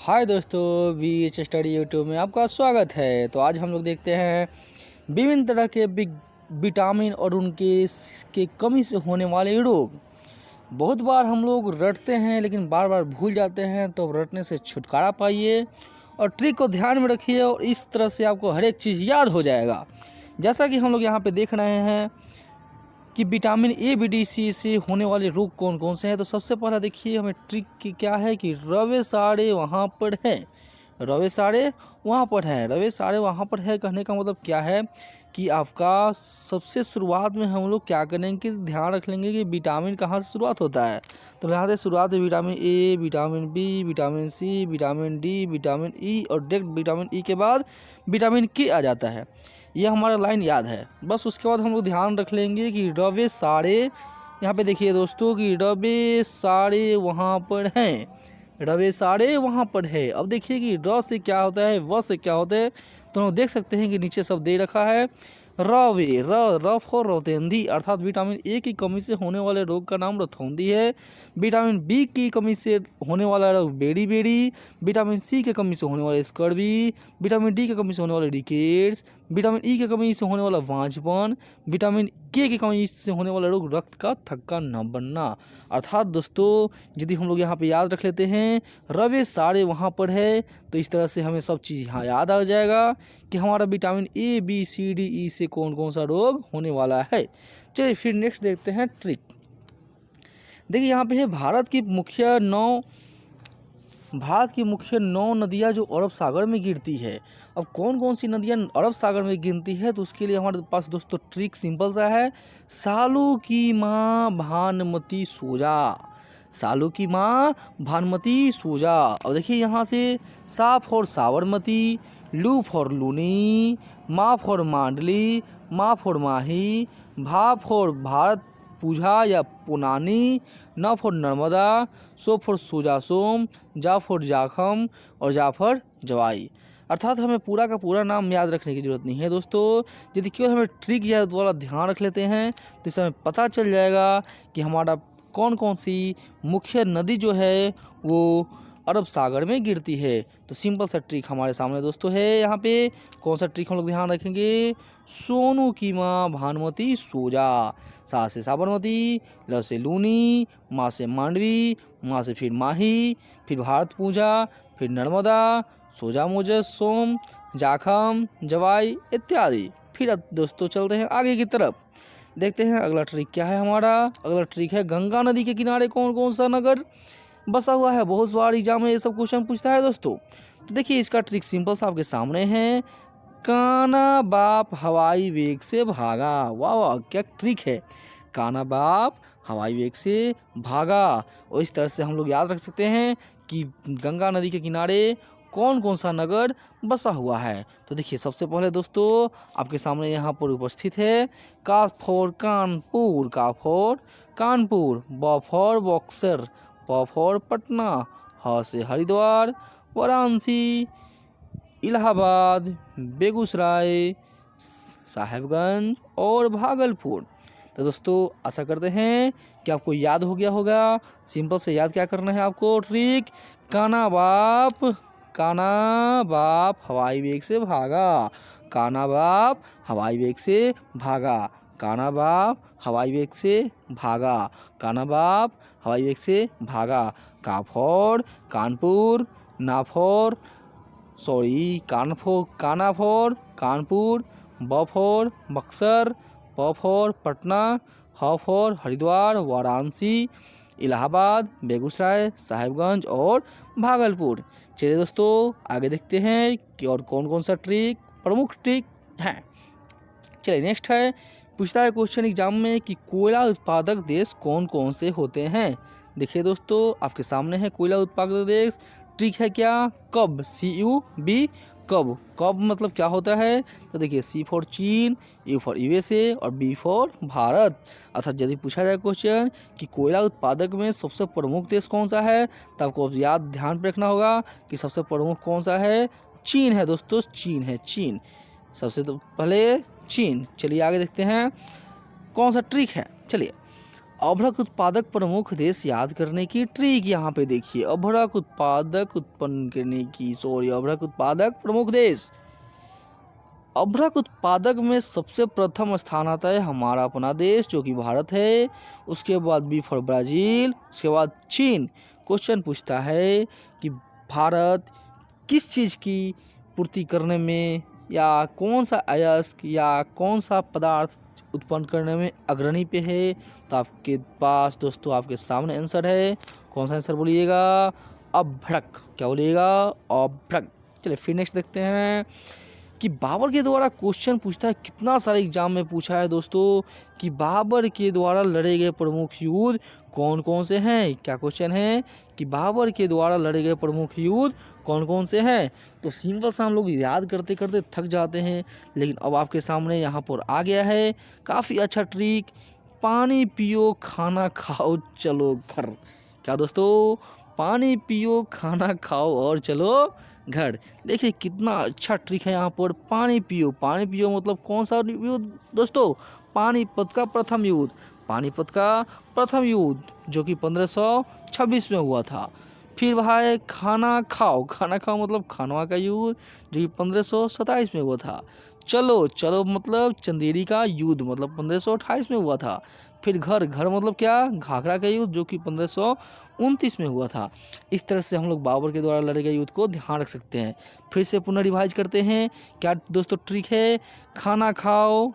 हाय दोस्तों, BH study YouTube में आपका स्वागत है। तो आज हम लोग देखते हैं विभिन्न तरह के विटामिन और उनके कमी से होने वाले रोग। बहुत बार हम लोग रटते हैं लेकिन बार बार भूल जाते हैं, तो रटने से छुटकारा पाइए और ट्रिक को ध्यान में रखिए और इस तरह से आपको हर एक चीज़ याद हो जाएगा। जैसा कि हम लोग यहाँ पे देख रहे हैं कि विटामिन ए, बी, डी, सी से होने वाले रोग कौन कौन से हैं। तो सबसे पहला देखिए हमें ट्रिक की क्या है कि रवे साड़े वहाँ पर है। रवे साड़े वहाँ पर है, रवे साड़े वहाँ पर है कहने का मतलब क्या है कि आपका सबसे शुरुआत में हम लोग क्या करेंगे कि ध्यान रख लेंगे कि विटामिन कहाँ से शुरुआत होता है। तो यहाँ से शुरुआत है vitamin A, vitamin B, vitamin C, vitamin D, vitamin E और डायरेक्ट विटामिन ई के बाद विटामिन के आ जाता है। ये हमारा लाइन याद है। बस उसके बाद हम लोग ध्यान रख लेंगे कि रवे साड़े, यहाँ पे देखिए दोस्तों कि रवे साड़े वहाँ पर हैं, रवे साड़े वहाँ पर है। अब देखिए कि र से क्या होता है, व से क्या होता है। तो हम देख सकते हैं कि नीचे सब दे रखा है रवे, र फॉर रतौंधी, अर्थात विटामिन ए की कमी से होने वाले रोग का नाम रतौंधी है। विटामिन बी की कमी से होने वाला रोग बेड़ी बेड़ी, विटामिन सी की कमी से होने वाले स्कर्वी, विटामिन डी की कमी से होने वाले रिकेट्स, विटामिन ई की कमी से होने वाला वांझपन, विटामिन के की कमी से होने वाला रोग रक्त का थक्का न बनना। अर्थात दोस्तों यदि हम लोग यहाँ पे याद रख लेते हैं रवे सारे वहाँ पर है, तो इस तरह से हमें सब चीज़ यहाँ याद आ जाएगा कि हमारा vitamin A, B, C, D, E से कौन कौन सा रोग होने वाला है। चलिए फिर नेक्स्ट देखते हैं ट्रिक। देखिए यहाँ पे है भारत की मुख्य नौ नदियाँ जो अरब सागर में गिरती है। अब कौन कौन सी नदियाँ अरब सागर में गिरती है, तो उसके लिए हमारे पास दोस्तों ट्रिक सिंपल सा है। सालू की माँ भानुमती सोजा, सालू की माँ भानुमती सोजा। और देखिए यहाँ से सा फॉर साबरमती, लू फॉर लूनी, मा फॉर मांडली, मा फॉर माही, भा फॉर भारत पूजा या पुनानी, न फॉर नर्मदा, सो फॉर सोजासोम, जा फॉर जाखम और जा फॉर जवाई। अर्थात हमें पूरा का पूरा नाम याद रखने की ज़रूरत नहीं है दोस्तों। यदि केवल हमें ट्रिक या वाला ध्यान रख लेते हैं तो इससे हमें पता चल जाएगा कि हमारा कौन कौन सी मुख्य नदी जो है वो अरब सागर में गिरती है। तो सिंपल सा ट्रिक हमारे सामने दोस्तों है। यहाँ पे कौन सा ट्रिक हम लोग ध्यान रखेंगे, सोनू की माँ भानुमती सोजा, सा से साबरमती, ल से लूनी, माँ से मांडवी, माँ से फिर माही, फिर भारत पूजा, फिर नर्मदा, सोजा मोजस सोम, जाखम, जवाई इत्यादि। फिर अब दोस्तों चलते हैं आगे की तरफ, देखते हैं अगला ट्रिक क्या है हमारा। अगला ट्रिक है गंगा नदी के किनारे कौन कौन सा नगर बसा हुआ है। बहुत बार एग्जाम में ये सब क्वेश्चन पूछता है दोस्तों। तो देखिए इसका ट्रिक सिंपल सा आपके सामने है। काना बाप हवाई वेग से भागा। वाह वाह क्या ट्रिक है, काना बाप हवाई वेग से भागा। और इस तरह से हम लोग याद रख सकते हैं कि गंगा नदी के किनारे कौन कौन सा नगर बसा हुआ है। तो देखिए सबसे पहले दोस्तों आपके सामने यहाँ पर उपस्थित है का फॉर कानपुर, का फॉर कानपुर, ब फॉर बक्सर, प फॉर पटना, ह से हरिद्वार, वाराणसी, इलाहाबाद, बेगूसराय, साहेबगंज और भागलपुर। तो दोस्तों आशा करते हैं कि आपको याद हो गया होगा। सिंपल से याद क्या करना है आपको, ट्रिक काना बाप हवाई वेग से भागा, काना बाप हवाई वेग से भागा, काना बाप हवाई वेग से भागा, काना बाप हवाई वेग से भागा। का फॉर कानपुर, ना फॉर काना फॉर कानपुर, ब फॉर बक्सर, प फॉर पटना, ह फॉर हरिद्वार, वाराणसी, इलाहाबाद, बेगूसराय, साहिबगंज और भागलपुर। चलिए दोस्तों आगे देखते हैं कि और कौन कौन सा ट्रिक प्रमुख ट्रिक है। चलिए नेक्स्ट है, पूछता है क्वेश्चन एग्जाम में कि कोयला उत्पादक देश कौन कौन से होते हैं। देखिए दोस्तों आपके सामने है कोयला उत्पादक देश। ट्रिक है क्या, कब, CUB, कब। कब मतलब क्या होता है, तो देखिए C फॉर चीन, U फॉर USA और B फॉर भारत। अर्थात यदि पूछा जाए क्वेश्चन कि कोयला उत्पादक में सबसे प्रमुख देश कौन सा है, तो आपको याद ध्यान पे रखना होगा कि सबसे प्रमुख कौन सा है, चीन है दोस्तों, चीन है, चीन सबसे तो पहले चीन। चलिए आगे देखते हैं कौन सा ट्रिक है। चलिए अभ्रक उत्पादक प्रमुख देश याद करने की ट्रिक यहाँ पे देखिए। अभ्रक उत्पादक उत्पन्न करने की अभ्रक उत्पादक प्रमुख देश। अभ्रक उत्पादक में सबसे प्रथम स्थान आता है हमारा अपना देश जो कि भारत है। उसके बाद बी फॉर ब्राज़ील, उसके बाद चीन। क्वेश्चन पूछता है कि भारत किस चीज़ की पूर्ति करने में या कौन सा अयस्क या कौन सा पदार्थ उत्पन्न करने में अग्रणी पे है। तो आपके पास दोस्तों आपके सामने आंसर है। कौन सा आंसर बोलिएगा? अभ्रक। क्या बोलिएगा? अभ्रक। चलिए फिर नेक्स्ट देखते हैं कि बाबर के द्वारा क्वेश्चन पूछता है, कितना सारे एग्जाम में पूछा है दोस्तों कि बाबर के द्वारा लड़े गए प्रमुख युद्ध कौन कौन से हैं। क्या क्वेश्चन है कि बाबर के द्वारा लड़े गए प्रमुख युद्ध कौन कौन से हैं। तो सिंपल सा हम लोग याद करते करते थक जाते हैं, लेकिन अब आपके सामने यहाँ पर आ गया है काफ़ी अच्छा ट्रिक। पानी पियो खाना खाओ चलो घर। क्या दोस्तों? पानी पियो खाना खाओ और चलो घर। देखिए कितना अच्छा ट्रिक है यहाँ पर। पानी पियो, पानी पियो मतलब कौन सा युद्ध दोस्तों? पानीपत का प्रथम युद्ध। पानीपत का प्रथम युद्ध जो कि 1526 में हुआ था। फिर भाई खाना खाओ, खाना खाओ मतलब खानवा का युद्ध जो कि 1527 में हुआ था। चलो, चलो मतलब चंदेरी का युद्ध मतलब 1528 में हुआ था। फिर घर, घर मतलब क्या? घाघरा का युद्ध जो कि 1529 में हुआ था। इस तरह से हम लोग बाबर के द्वारा लड़े गए युद्ध को ध्यान रख सकते हैं। फिर से पुनः रिवाइज करते हैं। क्या दोस्तों ट्रिक है? खाना खाओ,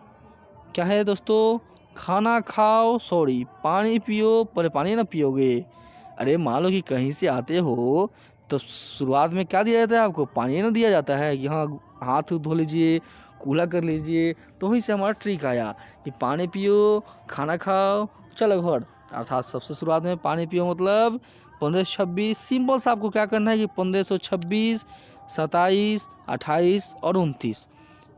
क्या है दोस्तों? खाना खाओ, सॉरी पानी पियो। पहले पानी ना पियोगे, अरे मान लो कि कहीं से आते हो तो शुरुआत में क्या दिया जाता है आपको? पानी ना दिया जाता है कि हाँ हाथ धो लीजिए, कूला कर लीजिए। तो वहीं से हमारा ट्रिक आया कि पानी पियो, खाना खाओ, चलो घर। अर्थात सबसे शुरुआत में पानी पियो मतलब 1526। सिंपल सा आपको क्या करना है कि 1526, 27, 28 और 29।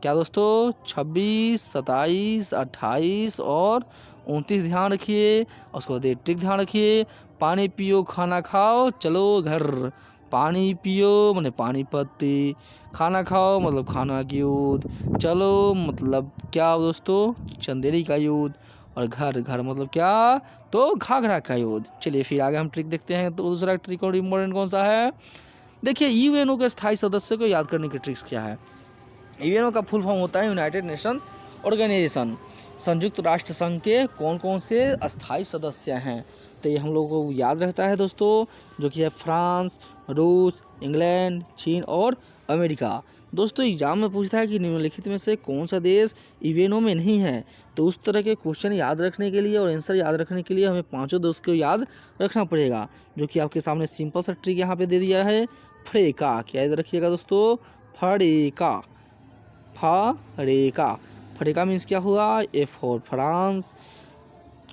क्या दोस्तों? 26, 27, 28 और 29 ध्यान रखिए। उसको ट्रिक ध्यान रखिए। पानी पियो खाना खाओ चलो घर। पानी पियो मतलब पानी पत्ती, खाना खाओ मतलब खाना की युद्ध, चलो मतलब क्या दोस्तों? चंदेरी का युद्ध, और घर, घर मतलब क्या? तो घाघरा का युद्ध। चलिए फिर आगे हम ट्रिक देखते हैं। तो दूसरा ट्रिक और इम्पोर्टेंट कौन सा है? देखिए यूएनओ के स्थायी सदस्य को याद करने की ट्रिक्स क्या है। यूएनओ का फुल फॉर्म होता है यूनाइटेड नेशन ऑर्गेनाइजेशन। संयुक्त राष्ट्र संघ के कौन कौन से अस्थायी सदस्य हैं? तो ये हम लोगों को याद रहता है दोस्तों, जो कि है फ्रांस, रूस, इंग्लैंड, चीन और अमेरिका। दोस्तों एग्जाम में पूछता है कि निम्नलिखित में से कौन सा देश यूएनओ में नहीं है। तो उस तरह के क्वेश्चन याद रखने के लिए और आंसर याद रखने के लिए हमें पांचों देश को याद रखना पड़ेगा, जो कि आपके सामने सिंपल सा ट्रिक यहाँ पे दे दिया है। फ्रेका, क्या याद रखिएगा दोस्तों? फरेका, फरेका। फरेका मीन्स क्या हुआ? A for France,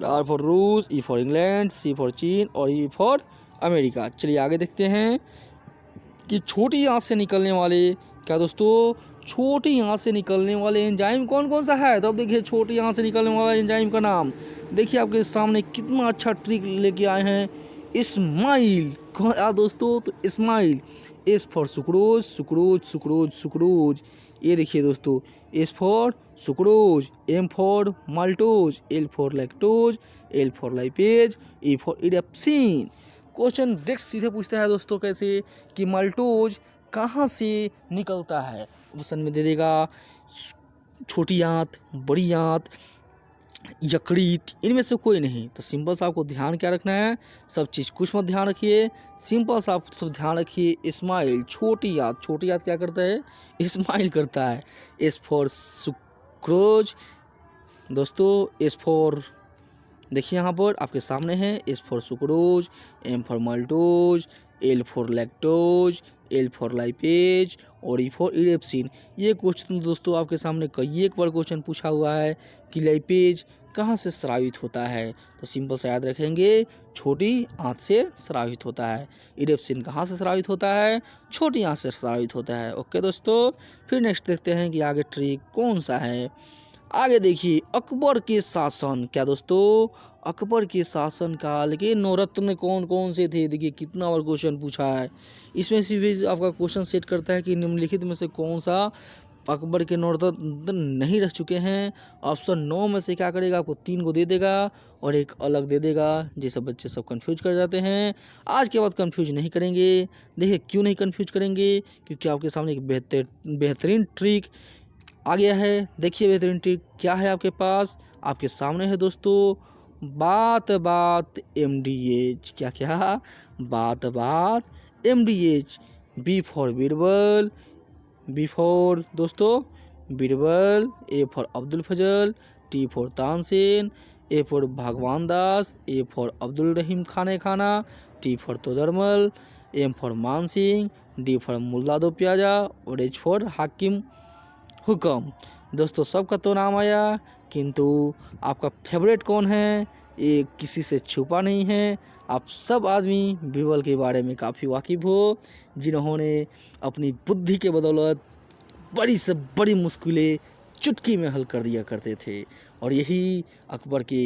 R for रूस, E for England, C for चीन और ई फॉर अमेरिका। चलिए आगे देखते हैं कि छोटी आंत से निकलने वाले, क्या दोस्तों? छोटी आंत से निकलने वाले एंजाइम कौन कौन सा है? तो अब देखिए छोटी आंत से निकलने वाला एंजाइम का नाम देखिए आपके सामने कितना अच्छा ट्रिक लेके आए हैं। इस्माइल। कौन दोस्तों? तो इस्माइल। S for sucrose, sucrose, sucrose, sucrose. ये देखिए दोस्तों, S for sucrose, M for maltose, L for lactose, L for lipase, E for erepsin. Question direct सीधे पूछता है दोस्तों कैसे कि माल्टोज कहाँ से निकलता है। ऑप्शन में दे देगा छोटी आंत, बड़ी आंत, यकृत, इनमें से कोई नहीं। तो सिंपल सा आपको ध्यान क्या रखना है? सब चीज़ कुछ मत ध्यान रखिए, सिंपल सा आप सब ध्यान रखिए। इस्माइल, छोटी आंत, छोटी आंत क्या करता है? इस्माइल करता है। एस फॉर सुक्रोज दोस्तों, एस फॉर देखिए यहाँ पर आपके सामने है, S for sucrose, M for maltose, L for lactose, L for lipase और ई फॉर इरेप्सिन। ये क्वेश्चन दोस्तों आपके सामने कई एक बार क्वेश्चन पूछा हुआ है कि लाइपेज कहाँ से स्रावित होता है। तो सिंपल से याद रखेंगे, छोटी आंत से स्रावित होता है। इरेप्सिन कहाँ से स्रावित होता है? छोटी आंत से स्रावित होता है। ओके दोस्तों, फिर नेक्स्ट देखते हैं कि आगे ट्रिक कौन सा है। आगे देखिए अकबर के शासन, क्या दोस्तों? अकबर के शासन काल के नवरत्न कौन कौन से थे। देखिए कितना बार क्वेश्चन पूछा है। इसमें से भी आपका क्वेश्चन सेट करता है कि निम्नलिखित में से कौन सा अकबर के नौरत्न नहीं रह चुके हैं। ऑप्शन 9 में से क्या करेगा, आपको 3 को दे देगा और एक अलग दे देगा। जैसे बच्चे सब कंफ्यूज कर जाते हैं, आज के बाद कंफ्यूज नहीं करेंगे। देखिए क्यों नहीं कंफ्यूज करेंगे, क्योंकि आपके सामने एक बेहतरीन ट्रिक आ गया है। देखिए बेहतरीन ट्रिक क्या है आपके पास, आपके सामने है दोस्तों। बात बात MDH, क्या क्या, बात बात MDH। B for Birbal, B for दोस्तों Birbal, A for Abdul Fazal, T for Tansen, A for Bhagwan Das, A for Abdul Rahim Khane Khana, T for Todarmal, M for Man Singh, D for मुल्ला दो प्याजा और एच फॉर हाकिम हुक्म। दोस्तों सबका तो नाम आया, किंतु आपका फेवरेट कौन है ये किसी से छुपा नहीं है। आप सब आदमी बीरबल के बारे में काफ़ी वाकिफ़ हो, जिन्होंने अपनी बुद्धि के बदौलत बड़ी से बड़ी मुश्किलें चुटकी में हल कर दिया करते थे और यही अकबर के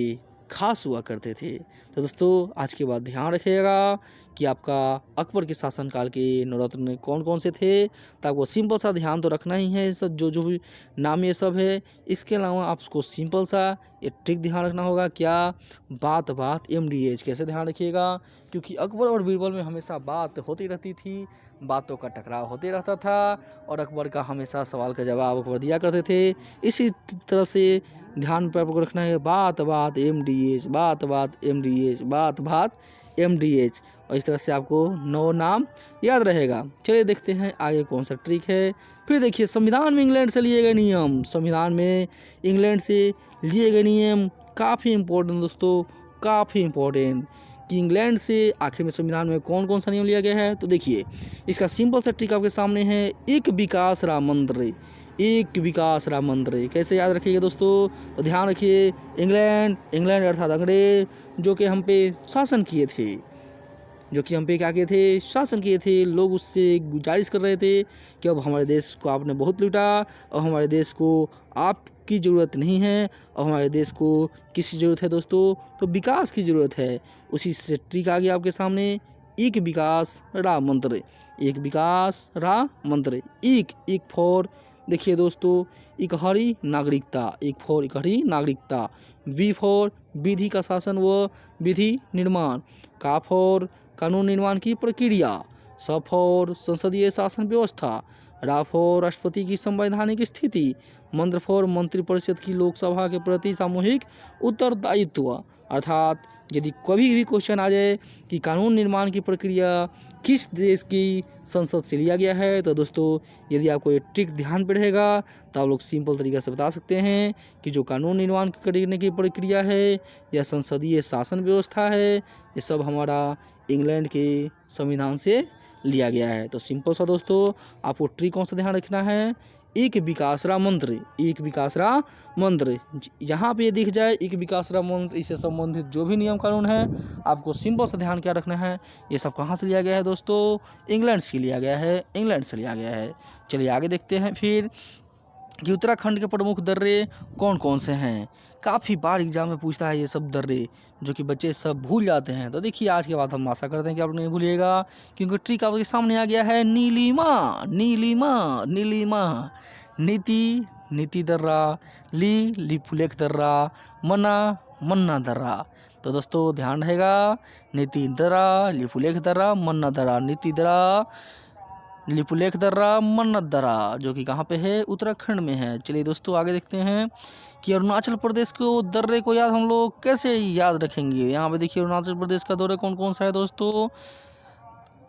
खास हुआ करते थे। तो दोस्तों आज के बाद ध्यान रखिएगा कि आपका अकबर के शासनकाल के नवरत्न कौन कौन से थे। तो आपको सिंपल सा ध्यान तो रखना ही है, सब जो जो भी नाम ये सब है। इसके अलावा आपको सिंपल सा ये ट्रिक ध्यान रखना होगा, क्या, बात बात MDH। कैसे ध्यान रखिएगा, क्योंकि अकबर और बीरबल में हमेशा बात होती रहती थी, बातों का टकराव होते रहता था और अकबर का हमेशा सवाल का जवाब अकबर दिया करते थे। इसी तरह से ध्यान पर आपको रखना है, बात बात MDH, बात बात MDH, बात बात MDH। और इस तरह से आपको 9 नाम याद रहेगा। चलिए देखते हैं आगे कौन सा ट्रिक है। फिर देखिए संविधान में इंग्लैंड से लिए गए नियम, संविधान में इंग्लैंड से लिए गए नियम काफ़ी इंपॉर्टेंट दोस्तों, काफ़ी इंपॉर्टेंट कि इंग्लैंड से आखिर में संविधान में कौन कौन सा नियम लिया गया है। तो देखिए इसका सिंपल सा ट्रिक आपके सामने है, एक विकास राम मंत्र, एक विकास राम मंत्र। कैसे याद रखिएगा दोस्तों, तो ध्यान रखिए, इंग्लैंड अर्थात अंग्रेज जो कि हम पे शासन किए थे, जो कि हम पे क्या किए थे, शासन किए थे। लोग उससे गुजारिश कर रहे थे कि अब हमारे देश को आपने बहुत लूटा और हमारे देश को आपकी ज़रूरत नहीं है और हमारे देश को किसकी ज़रूरत है दोस्तों, तो विकास की ज़रूरत है। उसी से ट्रिक आ गया आपके सामने, एक विकास राम मंत्र, एक विकास राम मंत्र। एक फॉर देखिए दोस्तों इकहरी नागरिकता, एक फॉर इकहरी नागरिकता। वी फॉर विधि का शासन व विधि निर्माण, का फॉर कानून निर्माण की प्रक्रिया, स फॉर संसदीय शासन व्यवस्था, रा फॉर राष्ट्रपति की संवैधानिक स्थिति, मंत्र फॉर मंत्रिपरिषद की लोकसभा के प्रति सामूहिक उत्तरदायित्व। अर्थात यदि कभी भी क्वेश्चन आ जाए कि कानून निर्माण की प्रक्रिया किस देश की संसद से लिया गया है, तो दोस्तों यदि आपको ये ट्रिक ध्यान पे रहेगा तो आप लोग सिंपल तरीके से बता सकते हैं कि जो कानून निर्माण करने की प्रक्रिया है या संसदीय शासन व्यवस्था है, ये सब हमारा इंग्लैंड के संविधान से लिया गया है। तो सिंपल सा दोस्तों आपको ट्रिक कौन सा ध्यान रखना है, एक विकासरा मंत्र, एक विकासरा मंत्र। यहाँ पे दिख जाए एक विकासरा मंत्र, इससे संबंधित जो भी नियम कानून है आपको सिंपल सा ध्यान क्या रखना है, ये सब कहाँ से लिया गया है दोस्तों, इंग्लैंड से लिया गया है, इंग्लैंड से लिया गया है। चलिए आगे देखते हैं फिर कि उत्तराखंड के प्रमुख दर्रे कौन कौन से हैं। काफ़ी बार एग्जाम में पूछता है ये सब दर्रे, जो कि बच्चे सब भूल जाते हैं। तो देखिए आज के बाद हम आशा करते हैं कि आप लोग नहीं भूलिएगा, क्योंकि ट्रिक आपके सामने आ गया है, नीलिमा, नीलिमा, नीलिमा, नीति, नीति दर्रा, लिपुलेख दर्रा, मन्ना, मन्ना दर्रा। तो दोस्तों ध्यान रहेगा, नीति दर्रा, लिपुलेख दर्रा, मन्ना दर्रा, नीति दर्रा, लिपुलेख दर्रा, मन्नत दर्रा, जो कि कहाँ पे है, उत्तराखंड में है। चलिए दोस्तों आगे देखते हैं कि अरुणाचल प्रदेश को दर्रे को याद हम लोग कैसे याद रखेंगे। यहाँ पे देखिए अरुणाचल प्रदेश का दर्रा कौन कौन सा है दोस्तों,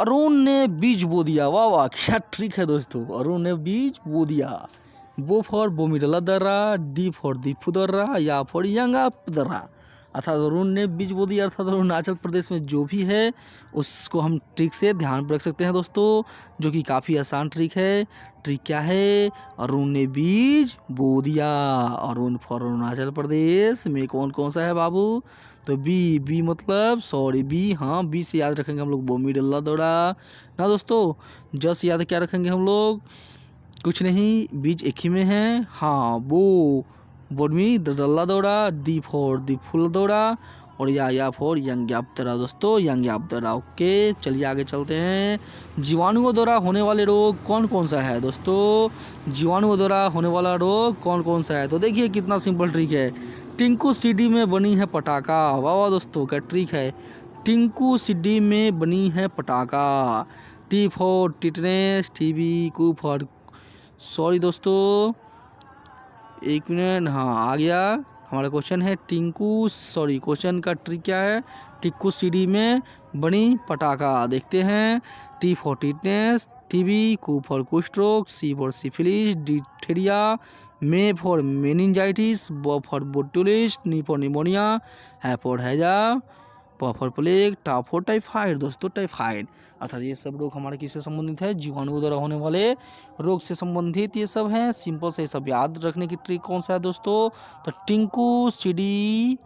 अरुण ने बीज बो दिया, वाह वाह क्या ट्रिक है दोस्तों, अरुण ने बीज बो दिया। बो फॉर बोमिडला दर्रा, डी फॉर दीपू दर्रा, या फॉर यंगा दर्रा। अर्थात अरुण ने बीज बो दिया, अर्थात अरुणाचल प्रदेश में जो भी है उसको हम ट्रिक से ध्यान पर रख सकते हैं दोस्तों, जो कि काफ़ी आसान ट्रिक है। ट्रिक क्या है, अरुण ने बीज बो दिया। अरुण फॉर अरुणाचल प्रदेश में कौन कौन सा है बाबू, तो बी मतलब सॉरी बी, हाँ बी से याद रखेंगे हम लोग बोमिडला दौड़ा ना दोस्तों। जस याद क्या रखेंगे हम लोग, कुछ नहीं, बीज एक ही में है, हाँ बो बोडमी दल्ला दौड़ा, दी फॉर दी फुल दौड़ा और या फोर यंग्याप्तरा दोस्तों, यंग्याप्तरा। ओके, चलिए आगे चलते हैं। जीवाणुओं द्वारा होने वाले रोग कौन कौन सा है दोस्तों? जीवाणुओं द्वारा होने वाला रोग कौन कौन सा है? तो देखिए कितना सिंपल ट्रिक है। टिंकू सीडी में बनी है पटाखा। वाह वाह दोस्तों, क्या ट्रिक है। टिंकू सीडी में बनी है पटाखा। टी फॉर टिटनेस, टीबी, कू फॉर, सॉरी दोस्तों एक मिनट, हाँ आ गया। हमारा क्वेश्चन है टिंकू, सॉरी क्वेश्चन का ट्रिक क्या है? टिंकू सीडी में बनी पटाखा। देखते हैं। टी फॉर टिटनेस, टीबी, कू फॉर कुष्ठ रोग, सी फॉर सिफिलिस, डिथेरिया, मे फॉर मेनिंजाइटिस, ब फॉर बोटुलिस, नी फॉर निमोनिया, है फॉर हैजा, प फॉर प्लेग, टा फॉर टाइफाइड दोस्तों, टाइफाइड। अर्थात ये सब रोग हमारे किससे संबंधित है? जीवाणुओं द्वारा होने वाले रोग से संबंधित ये सब हैं। सिंपल से सब याद रखने की ट्रिक कौन सा है दोस्तों? तो टिंकू सीडी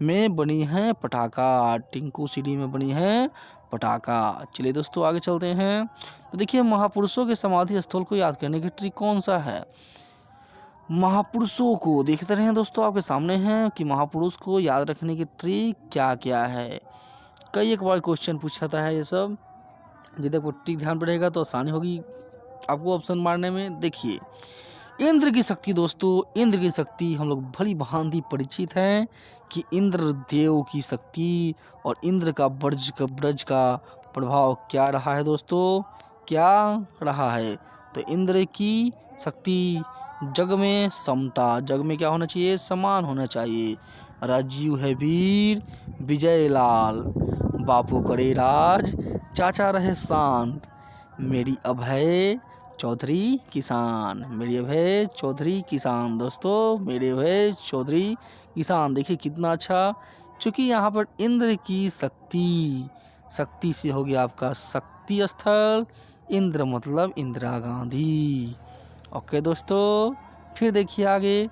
में बनी है पटाखा। टिंकू सीडी में बनी है पटाखा। चलिए दोस्तों आगे चलते हैं। तो देखिए महापुरुषों के समाधि स्थल को याद करने की ट्रिक कौन सा है? महापुरुषों को देखते रहे दोस्तों, आपके सामने हैं कि महापुरुष को याद रखने की ट्रिक क्या क्या है। कई एक बार क्वेश्चन पूछा था है ये सब। यदि आपको ट्रिक ध्यान पर रहेगा तो आसानी होगी आपको ऑप्शन मारने में। देखिए इंद्र की शक्ति दोस्तों, इंद्र की शक्ति हम लोग भली भांति परिचित हैं कि इंद्र देव की शक्ति और इंद्र का ब्रज का प्रभाव क्या रहा है दोस्तों? क्या रहा है? तो इंद्र की शक्ति जग में समता, जग में क्या होना चाहिए? समान होना चाहिए। राजीव है वीर, विजय लाल, बापू करे राज, चाचा रहे शांत, मेरी अभय चौधरी किसान, मेरी अभय चौधरी किसान दोस्तों, मेरे अभय चौधरी किसान। देखिए कितना अच्छा, क्योंकि यहाँ पर इंद्र की शक्ति, शक्ति से हो गया आपका शक्ति स्थल। इंद्र मतलब इंदिरा गांधी। ओके दोस्तों, फिर देखिए आगे।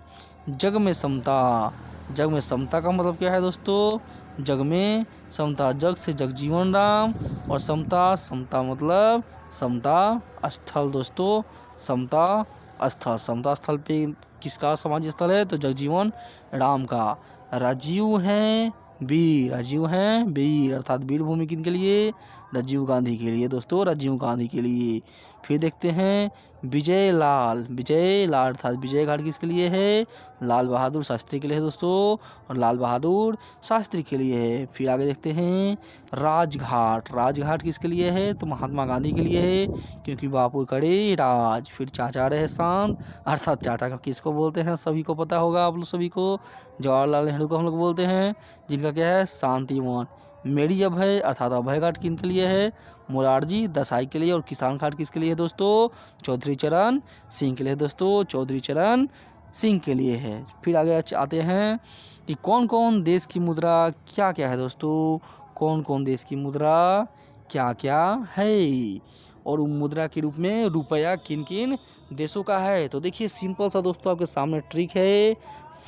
जग में समता, जग में समता का मतलब क्या है दोस्तों? जग में समता, जग से जगजीवन राम, और समता, समता मतलब समता स्थल दोस्तों, समता स्थल। समता स्थल पे किसका समाधि स्थल है? तो जगजीवन राम का। राजीव हैं वीर, राजीव हैं वीर, अर्थात वीर भूमि किनके लिए? राजीव गांधी के लिए दोस्तों, राजीव गांधी के लिए। फिर देखते हैं विजय लाल, विजय लाल अर्थात विजय घाट किसके लिए है? लाल बहादुर शास्त्री के लिए है दोस्तों, और लाल बहादुर शास्त्री के लिए है। फिर आगे देखते हैं राजघाट, राजघाट किसके लिए है? तो महात्मा गांधी के लिए है, क्योंकि बापू करे राज। फिर चाचा रहे शांत, अर्थात चाचा का किसको बोलते हैं? सभी को पता होगा आप लोग सभी को, जवाहरलाल नेहरू को हम लोग बोलते हैं, जिनका क्या है? शांतिवन। मेरी अभय अर्थात अभय घाट किन के लिए है? मोरारजी देसाई के लिए। और किसान घाट किसके लिए है दोस्तों? चौधरी चरण सिंह के लिए दोस्तों, चौधरी चरण सिंह के लिए है। फिर आगे आते हैं कि कौन कौन देश की मुद्रा क्या क्या है दोस्तों? कौन कौन देश की मुद्रा क्या क्या है, और मुद्रा के रूप में रुपया किन किन देशों का है? तो देखिए सिंपल सा दोस्तों आपके सामने ट्रिक है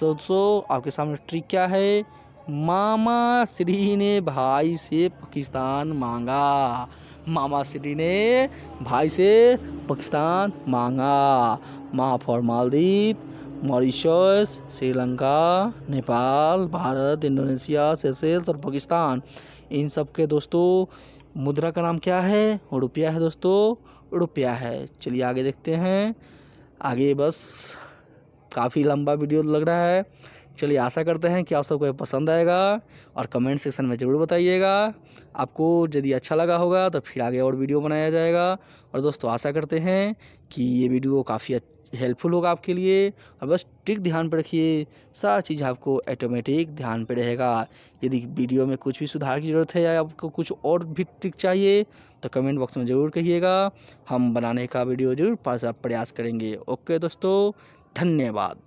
दोस्तों, आपके सामने ट्रिक क्या है? मामा श्री ने भाई से पाकिस्तान मांगा, मामा श्री ने भाई से पाकिस्तान मांगा। मा for Maldives, Mauritius, Sri Lanka, Nepal, Bharat, Indonesia, Seychelles और पाकिस्तान, इन सब के दोस्तों मुद्रा का नाम क्या है? रुपया है दोस्तों, रुपया है। चलिए आगे देखते हैं। आगे बस काफ़ी लंबा वीडियो लग रहा है। चलिए आशा करते हैं कि आप सबको पसंद आएगा, और कमेंट सेक्शन में ज़रूर बताइएगा आपको। यदि अच्छा लगा होगा तो फिर आगे और वीडियो बनाया जाएगा। और दोस्तों आशा करते हैं कि ये वीडियो काफ़ी हेल्पफुल होगा आपके लिए। और बस ट्रिक ध्यान पर रखिए, सारा चीज़ आपको ऑटोमेटिक ध्यान पे रहेगा। यदि वीडियो में कुछ भी सुधार की ज़रूरत है या आपको कुछ और भी ट्रिक चाहिए तो कमेंट बॉक्स में ज़रूर कहिएगा, हम बनाने का वीडियो ज़रूर प्रयास करेंगे। ओके दोस्तों, धन्यवाद।